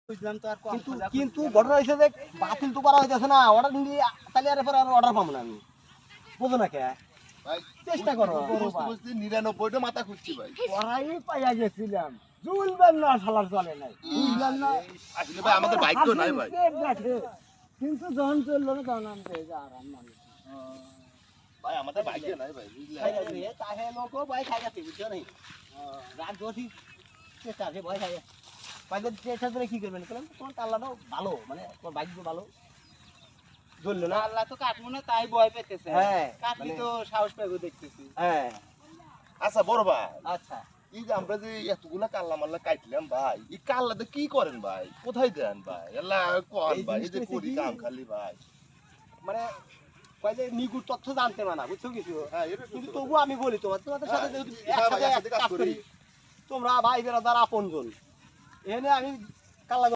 বুঝলাম তো আর কিন্তু কিন্তু ঘটনা হয়েছে যে বাতিল তো করা হইতেছে না, অর্ডার নিলে তাহলে আর পরে আর অর্ডার পাবো না আমি, বুঝো না কে ভাই চেষ্টা করো বুঝতে 99টা মাথা খুঁজছি ভাই। পড়াই পাইয়া গেছিলাম, জুলবেন না শালার চলে নাই, বুঝলেন না? আসলে ভাই আমাদের বাইক তো নাই ভাই। পেট দেখে, কিন্তু যখন চললো না তখন আমি পেয়ে যা আরাম মানুষ ভাই আমাদের বাইক নাই ভাই, বুঝলে? খাই গেছে রে, তাহে লোকও ভয় খাই গেছে, বুঝছো নাই? রাত যদি চেষ্টা আছে ভয় খাই গেছে, বাইকের চেষ্টা করে কি করবেন? কারণ তোমার কাল্লাটাও ভালো, মানে তোমার বাইক ভালো জ্বললো না। আল্লাহ তো কাটবো না তাই ভয় পেতেছে। হ্যাঁ, কাটলি মানে- তো সাহস পাবো দেখতেছি। হ্যাঁ, আচ্ছা বড় ভাই, আচ্ছা এই যে আমরা যে এতগুলা কাল্লা মাল্লা কাটলাম ভাই, এই কাল্লাতে কি করেন ভাই? কোথায় দেন ভাই? আল্লাহ কোন এই ভাই, এই যে জিনিসটা করি কি? কাম খালি ভাই। মানে কয় যে নিগুড় তথ্য জানতে মানা, বুঝছো কিছু? হ্যাঁ, এটা কিন্তু সত্য। তবুও আমি বলি তোমাদের সাথে হ্যাঁ, যেহেতু হ্যাঁ ভাই, একসাথে একসাথে কাজ কাজ করি। করি, তোমরা ভাই বেড়াদার আপনজন, এখানে আমি কাল্লা